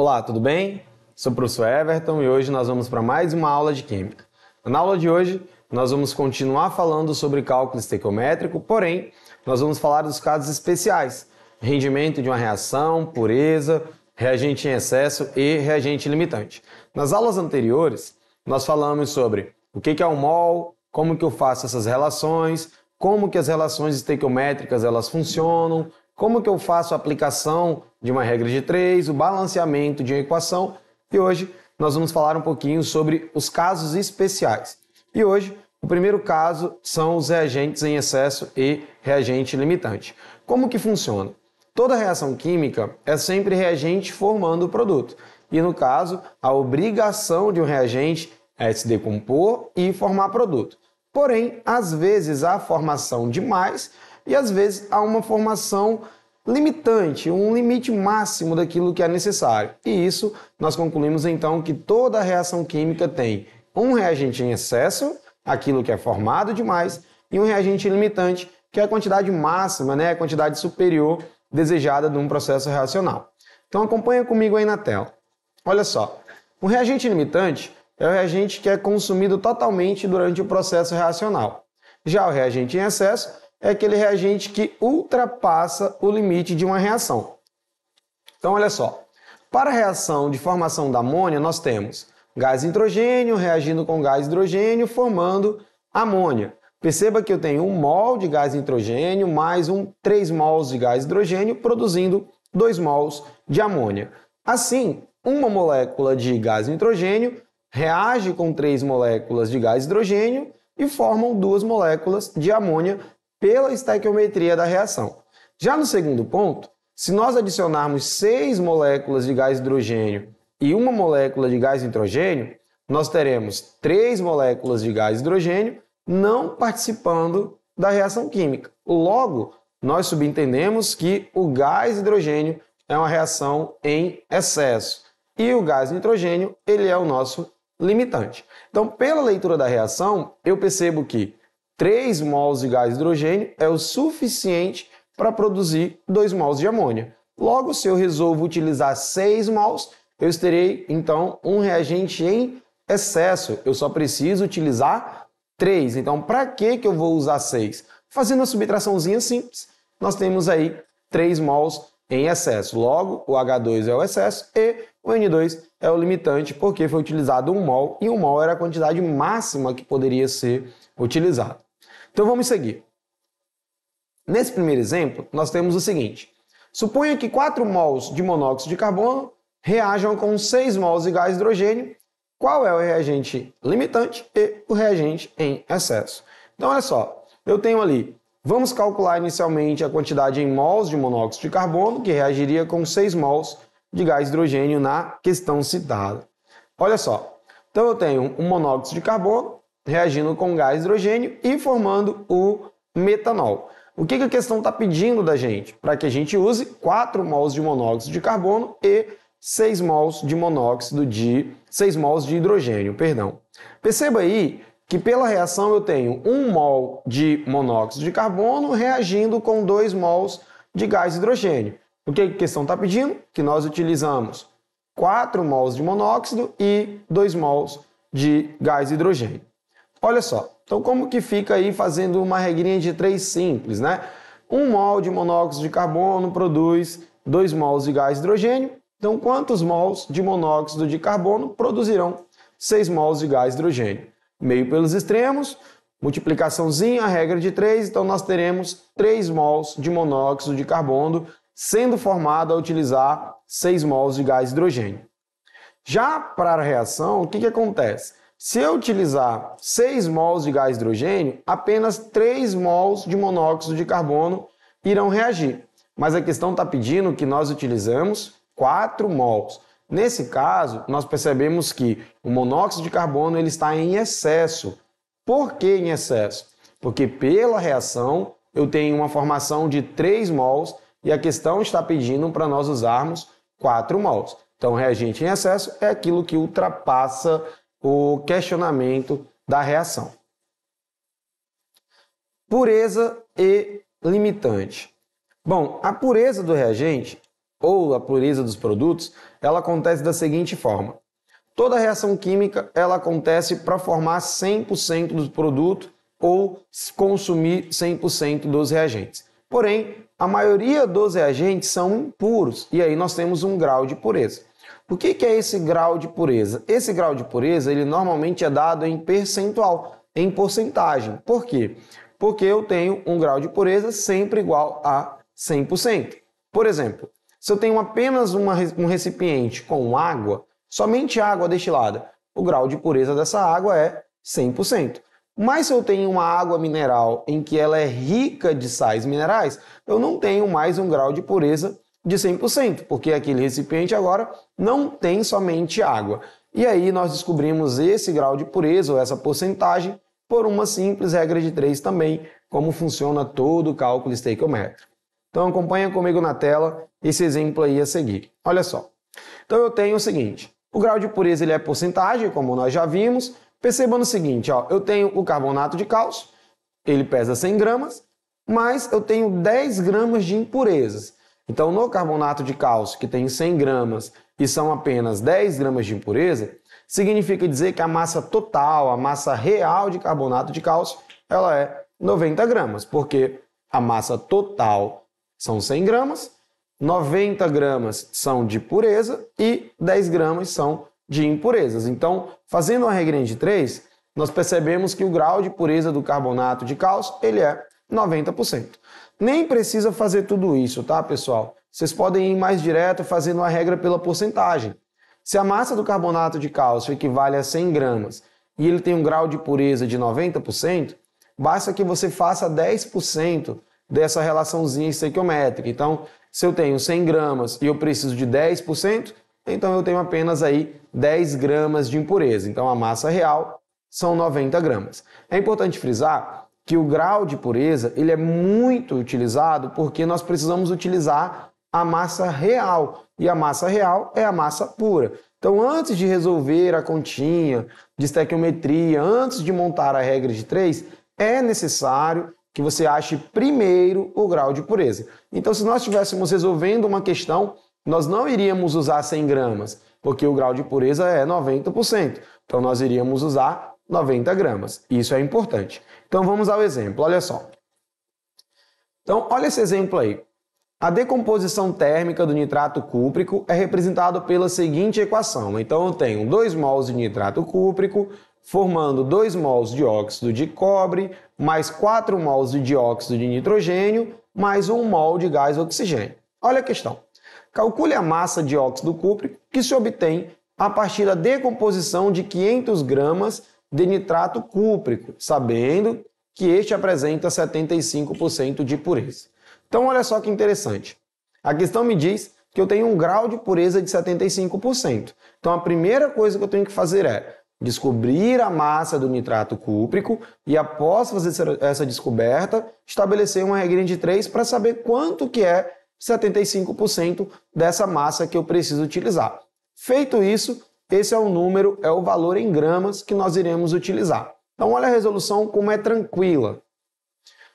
Olá, tudo bem? Sou o professor Everton e hoje nós vamos para mais uma aula de Química. Na aula de hoje, nós vamos continuar falando sobre cálculo estequiométrico, porém, nós vamos falar dos casos especiais, rendimento de uma reação, pureza, reagente em excesso e reagente limitante. Nas aulas anteriores, nós falamos sobre o que é um mol, como que eu faço essas relações, como que as relações estequiométricas elas funcionam, como que eu faço a aplicação de uma regra de 3, o balanceamento de uma equação, e hoje nós vamos falar um pouquinho sobre os casos especiais. E hoje, o primeiro caso são os reagentes em excesso e reagente limitante. Como que funciona? Toda reação química é sempre reagente formando o produto. E no caso, a obrigação de um reagente é se decompor e formar produto. Porém, às vezes há formação de mais e às vezes há uma formação limitante, um limite máximo daquilo que é necessário. E isso nós concluímos então que toda reação química tem um reagente em excesso, aquilo que é formado demais, e um reagente limitante, que é a quantidade máxima, a quantidade superior desejada de um processo reacional. Então acompanha comigo aí na tela. Olha só, o reagente limitante é o reagente que é consumido totalmente durante o processo reacional. Já o reagente em excesso é aquele reagente que ultrapassa o limite de uma reação. Então olha só, para a reação de formação da amônia nós temos gás nitrogênio reagindo com gás hidrogênio formando amônia. Perceba que eu tenho 1 mol de gás nitrogênio mais 3 mols de gás hidrogênio produzindo 2 mols de amônia. Assim, uma molécula de gás nitrogênio reage com 3 moléculas de gás hidrogênio e formam 2 moléculas de amônia pela estequiometria da reação. Já no segundo ponto, se nós adicionarmos 6 moléculas de gás hidrogênio e 1 molécula de gás nitrogênio, nós teremos 3 moléculas de gás hidrogênio não participando da reação química. Logo, nós subentendemos que o gás hidrogênio é uma reação em excesso e o gás nitrogênio ele é o nosso limitante. Então, pela leitura da reação, eu percebo que 3 mols de gás hidrogênio é o suficiente para produzir 2 mols de amônia. Logo, se eu resolvo utilizar 6 mols, eu terei, então, um reagente em excesso. Eu só preciso utilizar 3. Então, para que eu vou usar 6? Fazendo uma subtraçãozinha simples, nós temos aí 3 mols em excesso. Logo, o H2 é o excesso e o N2 é o limitante, porque foi utilizado 1 mol, e 1 mol era a quantidade máxima que poderia ser utilizada. Então vamos seguir. Nesse primeiro exemplo, nós temos o seguinte. Suponha que 4 mols de monóxido de carbono reajam com 6 mols de gás hidrogênio. Qual é o reagente limitante e o reagente em excesso? Então olha só, eu tenho ali, vamos calcular inicialmente a quantidade em mols de monóxido de carbono, que reagiria com 6 mols de gás hidrogênio na questão citada. Olha só, então eu tenho um monóxido de carbono reagindo com gás hidrogênio e formando o metanol. O que a questão está pedindo da gente? Para que a gente use 4 mols de monóxido de carbono e 6 mols de hidrogênio, perdão. Perceba aí que pela reação eu tenho 1 mol de monóxido de carbono reagindo com 2 mols de gás hidrogênio. O que a questão está pedindo? Que nós utilizamos 4 mols de monóxido e 2 mols de gás hidrogênio. Olha só, então como que fica aí fazendo uma regrinha de 3 simples, né? 1 mol de monóxido de carbono produz 2 mols de gás hidrogênio. Então, quantos mols de monóxido de carbono produzirão 6 mols de gás hidrogênio? Meio pelos extremos, multiplicaçãozinha, a regra de 3, então nós teremos 3 mols de monóxido de carbono sendo formado a utilizar 6 mols de gás hidrogênio. Já para a reação, o que acontece? Se eu utilizar 6 mols de gás hidrogênio, apenas 3 mols de monóxido de carbono irão reagir. Mas a questão está pedindo que nós utilizamos 4 mols. Nesse caso, nós percebemos que o monóxido de carbono ele está em excesso. Por que em excesso? Porque pela reação eu tenho uma formação de 3 mols e a questão está pedindo para nós usarmos 4 mols. Então, reagente em excesso é aquilo que ultrapassa o questionamento da reação. Pureza e limitante. Bom, a pureza do reagente ou a pureza dos produtos, ela acontece da seguinte forma. Toda reação química ela acontece para formar 100% do produto ou consumir 100% dos reagentes. Porém, a maioria dos reagentes são impuros e aí nós temos um grau de pureza. O que é esse grau de pureza? Esse grau de pureza ele normalmente é dado em percentual, em porcentagem. Por quê? Porque eu tenho um grau de pureza sempre igual a 100%. Por exemplo, se eu tenho apenas um recipiente com água, somente água destilada, o grau de pureza dessa água é 100%. Mas se eu tenho uma água mineral em que ela é rica de sais minerais, eu não tenho mais um grau de pureza de 100%, porque aquele recipiente agora não tem somente água. E aí nós descobrimos esse grau de pureza, ou essa porcentagem, por uma simples regra de 3 também, como funciona todo o cálculo estequiométrico. Então acompanha comigo na tela esse exemplo aí a seguir. Olha só. Então eu tenho o seguinte, o grau de pureza ele é porcentagem, como nós já vimos. Perceba no seguinte, ó, eu tenho o carbonato de cálcio, ele pesa 100 gramas, mas eu tenho 10 gramas de impurezas. Então no carbonato de cálcio, que tem 100 gramas e são apenas 10 gramas de impureza, significa dizer que a massa total, a massa real de carbonato de cálcio, ela é 90 gramas, porque a massa total são 100 gramas, 90 gramas são de pureza e 10 gramas são de impurezas. Então, fazendo uma regrinha de 3, nós percebemos que o grau de pureza do carbonato de cálcio ele é 90%. Nem precisa fazer tudo isso, tá, pessoal? Vocês podem ir mais direto fazendo uma regra pela porcentagem. Se a massa do carbonato de cálcio equivale a 100 gramas e ele tem um grau de pureza de 90%, basta que você faça 10% dessa relaçãozinha estequiométrica. Então, se eu tenho 100 gramas e eu preciso de 10%, então eu tenho apenas aí 10 gramas de impureza. Então a massa real são 90 gramas. É importante frisar que o grau de pureza ele é muito utilizado porque nós precisamos utilizar a massa real. E a massa real é a massa pura. Então antes de resolver a continha de estequiometria, antes de montar a regra de 3, é necessário que você ache primeiro o grau de pureza. Então, se nós estivéssemos resolvendo uma questão, nós não iríamos usar 100 gramas, porque o grau de pureza é 90%. Então, nós iríamos usar 90 gramas. Isso é importante. Então, vamos ao exemplo. Olha só. Então, olha esse exemplo aí. A decomposição térmica do nitrato cúprico é representada pela seguinte equação. Então, eu tenho 2 mols de nitrato cúprico, formando 2 mols de óxido de cobre, mais 4 mols de dióxido de nitrogênio, mais 1 mol de gás oxigênio. Olha a questão. Calcule a massa de óxido cúprico que se obtém a partir da decomposição de 500 gramas de nitrato cúprico, sabendo que este apresenta 75% de pureza. Então, olha só que interessante. A questão me diz que eu tenho um grau de pureza de 75%. Então, a primeira coisa que eu tenho que fazer é descobrir a massa do nitrato cúprico e, após fazer essa descoberta, estabelecer uma regrinha de 3 para saber quanto que é 75% dessa massa que eu preciso utilizar. Feito isso, esse é o número, é o valor em gramas que nós iremos utilizar. Então, olha a resolução como é tranquila.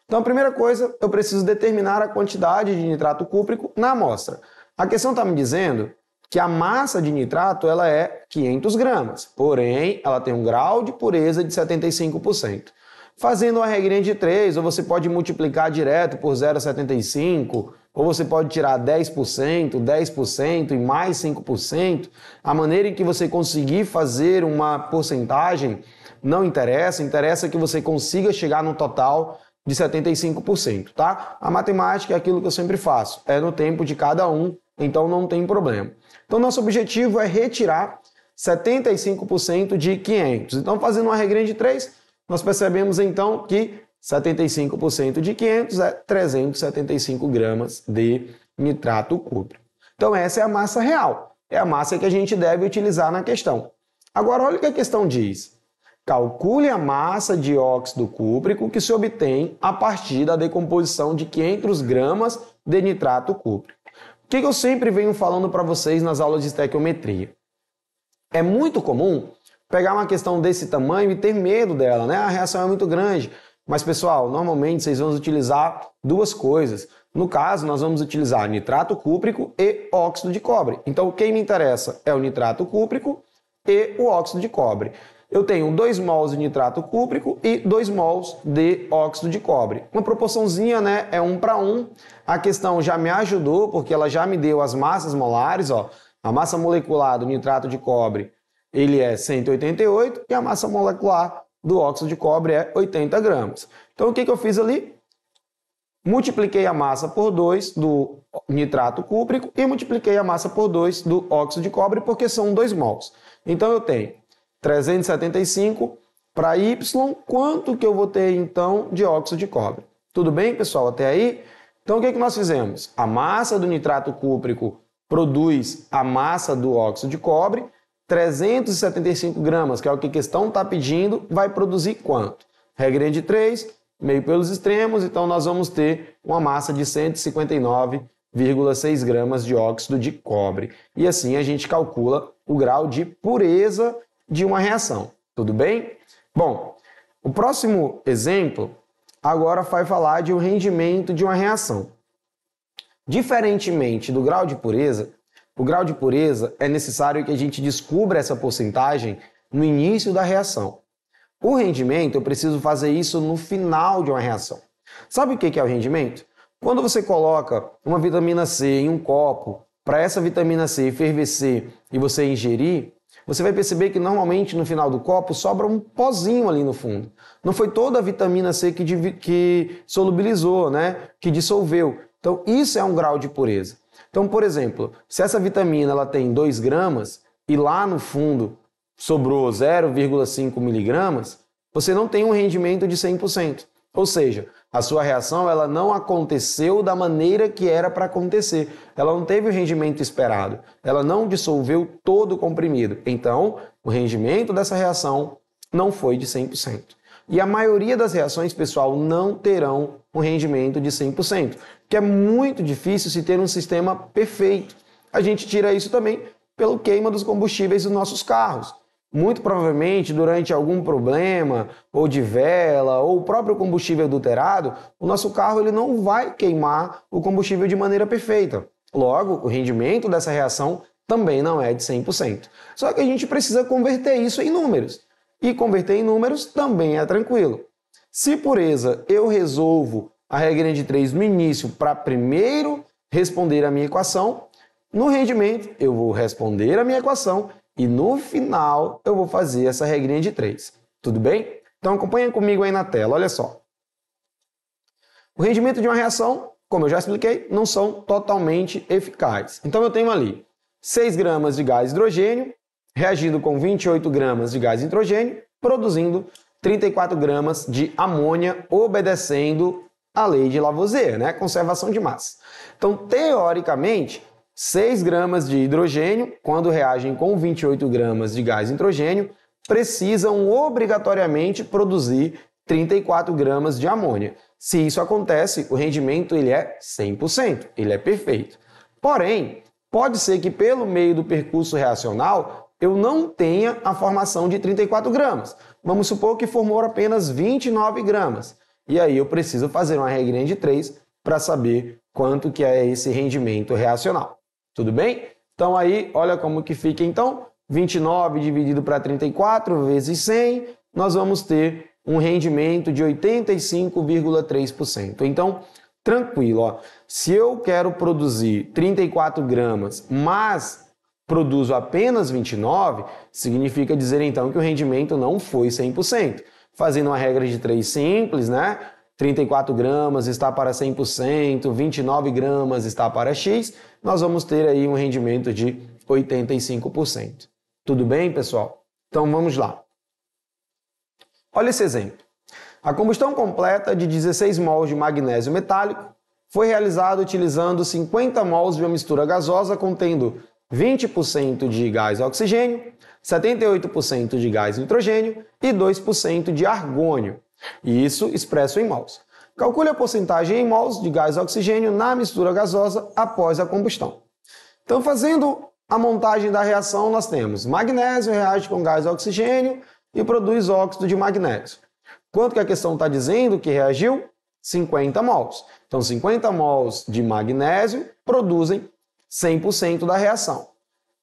Então, a primeira coisa, eu preciso determinar a quantidade de nitrato cúprico na amostra. A questão está me dizendo que a massa de nitrato ela é 500 gramas, porém, ela tem um grau de pureza de 75%. Fazendo uma regrinha de 3, ou você pode multiplicar direto por 0,75, ou você pode tirar 10%, 10% e mais 5%. A maneira em que você conseguir fazer uma porcentagem não interessa, interessa que você consiga chegar no total de 75%, tá? A matemática é aquilo que eu sempre faço, é no tempo de cada um, então não tem problema. Então, nosso objetivo é retirar 75% de 500. Então, fazendo uma regrinha de 3, nós percebemos então que 75% de 500 é 375 gramas de nitrato cúprico. Então, essa é a massa real. É a massa que a gente deve utilizar na questão. Agora, olha o que a questão diz. Calcule a massa de óxido cúprico que se obtém a partir da decomposição de 500 gramas de nitrato cúprico. O que eu sempre venho falando para vocês nas aulas de estequiometria? É muito comum pegar uma questão desse tamanho e ter medo dela, né? A reação é muito grande. Mas, pessoal, normalmente vocês vão utilizar duas coisas. No caso, nós vamos utilizar nitrato cúprico e óxido de cobre. Então, quem me interessa é o nitrato cúprico e o óxido de cobre. Eu tenho 2 mols de nitrato cúprico e 2 mols de óxido de cobre. Uma proporçãozinha, né, é 1 para 1. A questão já me ajudou, porque ela já me deu as massas molares, ó. A massa molecular do nitrato de cobre, ele é 188 e a massa molecular do óxido de cobre é 80 gramas. Então, o que eu fiz ali? Multipliquei a massa por 2 do nitrato cúprico e multipliquei a massa por 2 do óxido de cobre, porque são 2 mols. Então, eu tenho 375 para Y, quanto que eu vou ter, então, de óxido de cobre? Tudo bem, pessoal, até aí? Então, o que nós fizemos? A massa do nitrato cúprico produz a massa do óxido de cobre, 375 gramas, que é o que a questão está pedindo, vai produzir quanto? Regrinha de 3, meio pelos extremos, então nós vamos ter uma massa de 159,6 gramas de óxido de cobre. E assim a gente calcula o grau de pureza de uma reação. Tudo bem? Bom, o próximo exemplo agora vai falar de um rendimento de uma reação. Diferentemente do grau de pureza, o grau de pureza é necessário que a gente descubra essa porcentagem no início da reação. O rendimento, eu preciso fazer isso no final de uma reação. Sabe o que é o rendimento? Quando você coloca uma vitamina C em um copo, para essa vitamina C fervescer e você ingerir, você vai perceber que normalmente no final do copo sobra um pozinho ali no fundo. Não foi toda a vitamina C que solubilizou, né? Que dissolveu. Então, isso é um grau de pureza. Então, por exemplo, se essa vitamina ela tem 2 gramas e lá no fundo sobrou 0,5 miligramas, você não tem um rendimento de 100%. Ou seja, a sua reação ela não aconteceu da maneira que era para acontecer. Ela não teve o rendimento esperado. Ela não dissolveu todo o comprimido. Então, o rendimento dessa reação não foi de 100%. E a maioria das reações, pessoal, não terão um rendimento de 100%, que é muito difícil se ter um sistema perfeito. A gente tira isso também pelo queima dos combustíveis dos nossos carros. Muito provavelmente, durante algum problema, ou de vela, ou o próprio combustível adulterado, o nosso carro ele não vai queimar o combustível de maneira perfeita. Logo, o rendimento dessa reação também não é de 100%. Só que a gente precisa converter isso em números. E converter em números também é tranquilo. Se pureza eu resolvo a regra de 3 no início para primeiro responder a minha equação, no rendimento eu vou responder a minha equação e no final eu vou fazer essa regrinha de 3. Tudo bem? Então acompanha comigo aí na tela, olha só. O rendimento de uma reação, como eu já expliquei, não são totalmente eficazes. Então eu tenho ali 6 gramas de gás hidrogênio reagindo com 28 gramas de gás nitrogênio, produzindo 34 gramas de amônia, obedecendo a lei de Lavoisier, né? Conservação de massa. Então, teoricamente, 6 gramas de hidrogênio, quando reagem com 28 gramas de gás nitrogênio, precisam obrigatoriamente produzir 34 gramas de amônia. Se isso acontece, o rendimento ele é 100%, ele é perfeito. Porém, pode ser que pelo meio do percurso reacional eu não tenha a formação de 34 gramas. Vamos supor que formou apenas 29 gramas. E aí eu preciso fazer uma regrinha de 3 para saber quanto que é esse rendimento reacional. Tudo bem? Então aí, olha como que fica então. 29 dividido para 34 vezes 100, nós vamos ter um rendimento de 85,3%. Então, tranquilo, ó. Se eu quero produzir 34 gramas, mas produzo apenas 29, significa dizer então que o rendimento não foi 100%. Fazendo uma regra de 3 simples, né? 34 gramas está para 100%, 29 gramas está para X, nós vamos ter aí um rendimento de 85%. Tudo bem, pessoal? Então vamos lá. Olha esse exemplo. A combustão completa de 16 mols de magnésio metálico foi realizada utilizando 50 mols de uma mistura gasosa contendo 20% de gás oxigênio, 78% de gás nitrogênio e 2% de argônio. Isso expresso em mols. Calcule a porcentagem em mols de gás oxigênio na mistura gasosa após a combustão. Então, fazendo a montagem da reação, nós temos magnésio reage com gás oxigênio e produz óxido de magnésio. Quanto que a questão está dizendo que reagiu? 50 mols. Então, 50 mols de magnésio produzem 100% da reação.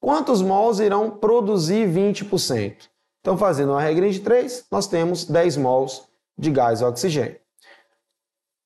Quantos mols irão produzir 20%? Então, fazendo uma regrinha de 3, nós temos 10 mols de gás oxigênio.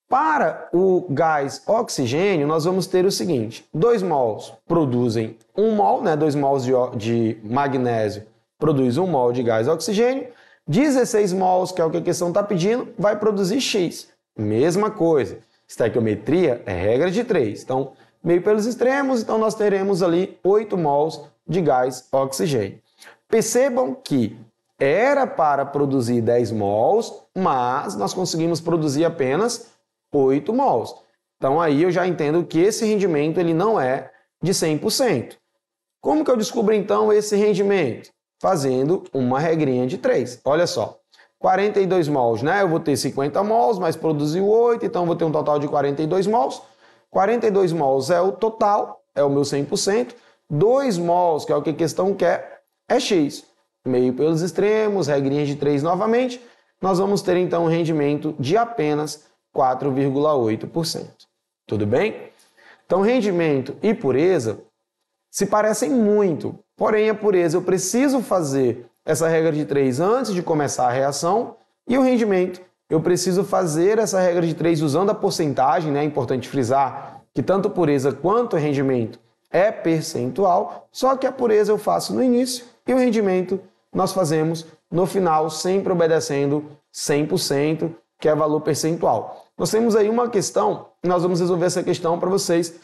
Para o gás oxigênio, nós vamos ter o seguinte: 2 mols produzem 1 mol, 2 mols de magnésio produz 1 mol de gás oxigênio, 16 mols, que é o que a questão está pedindo, vai produzir X. Mesma coisa, estequiometria é regra de 3. Então, meio pelos extremos, então nós teremos ali 8 mols de gás oxigênio. Percebam que era para produzir 10 mols, mas nós conseguimos produzir apenas 8 mols. Então aí eu já entendo que esse rendimento ele não é de 100%. Como que eu descubro então esse rendimento? Fazendo uma regrinha de 3. Olha só, 42 mols, eu vou ter 50 mols, mas produziu 8, então eu vou ter um total de 42 mols. 42 mols é o total, é o meu 100%. 2 mols, que é o que a questão quer, é X. Meio pelos extremos, regrinha de 3 novamente, nós vamos ter então um rendimento de apenas 4,8%. Tudo bem? Então, rendimento e pureza se parecem muito, porém a pureza eu preciso fazer essa regra de 3 antes de começar a reação e o rendimento eu preciso fazer essa regra de 3 usando a porcentagem, é importante frisar que tanto pureza quanto rendimento é percentual, só que a pureza eu faço no início e o rendimento nós fazemos no final, sempre obedecendo 100%, que é valor percentual. Nós temos aí uma questão, e nós vamos resolver essa questão para vocês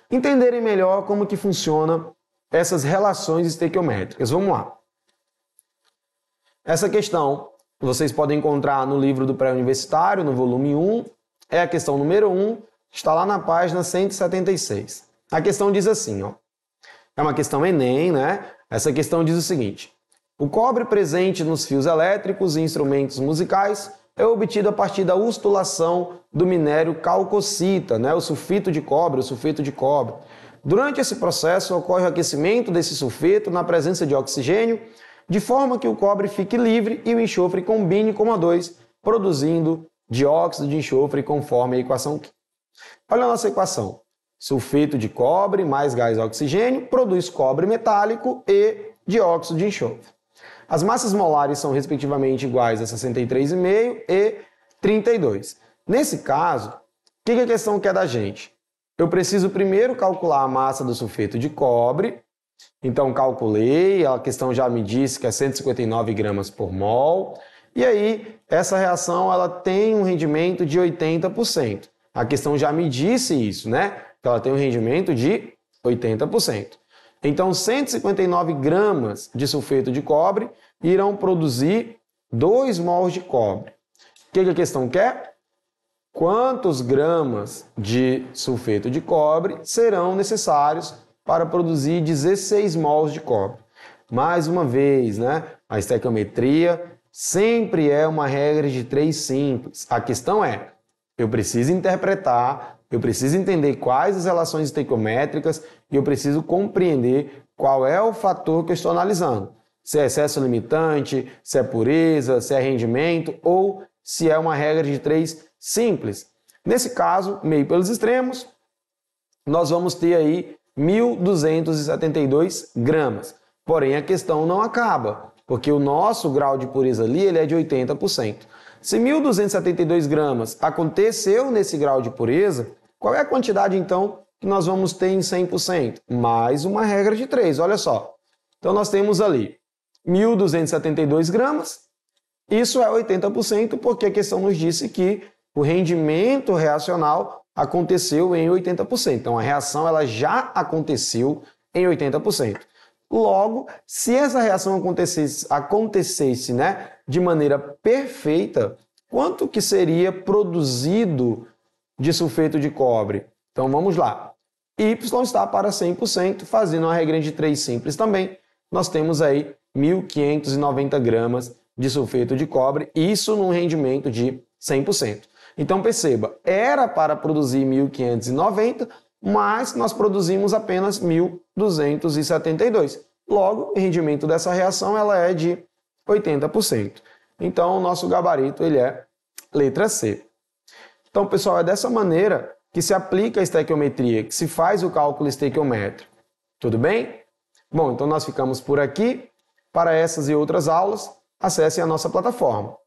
entenderem melhor como que funciona essas relações estequiométricas. Vamos lá. Essa questão vocês podem encontrar no livro do pré-universitário, no volume 1, é a questão número 1, está lá na página 176. A questão diz assim, é uma questão Enem, Essa questão diz o seguinte: o cobre presente nos fios elétricos e instrumentos musicais é obtido a partir da ustulação do minério calcocita, o sulfito de cobre, o sulfeto de cobre. Durante esse processo ocorre o aquecimento desse sulfeto na presença de oxigênio, de forma que o cobre fique livre e o enxofre combine com o O2, produzindo dióxido de enxofre conforme a equação química. Olha a nossa equação. Sulfeto de cobre mais gás oxigênio produz cobre metálico e dióxido de enxofre. As massas molares são respectivamente iguais a 63,5 e 32. Nesse caso, o que a questão quer da gente? Eu preciso primeiro calcular a massa do sulfeto de cobre. Então, calculei, a questão já me disse que é 159 gramas por mol. E aí, essa reação ela tem um rendimento de 80%. A questão já me disse isso, que ela tem um rendimento de 80%. Então, 159 gramas de sulfeto de cobre irão produzir 2 mols de cobre. O que a questão quer? Quantos gramas de sulfeto de cobre serão necessários para produzir 16 mols de cobre? Mais uma vez, a estequiometria sempre é uma regra de 3 simples. A questão é, eu preciso interpretar, eu preciso entender quais as relações estequiométricas e eu preciso compreender qual é o fator que eu estou analisando. Se é excesso limitante, se é pureza, se é rendimento ou se é uma regra de 3 simples. Nesse caso, meio pelos extremos, nós vamos ter aí 1.272 gramas. Porém, a questão não acaba, porque o nosso grau de pureza ali ele é de 80%. Se 1.272 gramas aconteceu nesse grau de pureza, qual é a quantidade, então, que nós vamos ter em 100%? Mais uma regra de 3, olha só. Então, nós temos ali 1.272 gramas. Isso é 80%, porque a questão nos disse que o rendimento reacional aconteceu em 80%. Então, a reação ela já aconteceu em 80%. Logo, se essa reação acontecesse de maneira perfeita, quanto que seria produzido de sulfeto de cobre? Então, vamos lá. Y está para 100%, fazendo uma regra de 3 simples também. Nós temos aí 1.590 gramas de sulfeto de cobre, isso num rendimento de 100%. Então, perceba, era para produzir 1.590, mas nós produzimos apenas 1.272. Logo, o rendimento dessa reação ela é de 80%. Então, o nosso gabarito ele é Letra C. Então, pessoal, é dessa maneira que se aplica a estequiometria, que se faz o cálculo estequiométrico. Tudo bem? Bom, então nós ficamos por aqui. Para essas e outras aulas, acessem a nossa plataforma.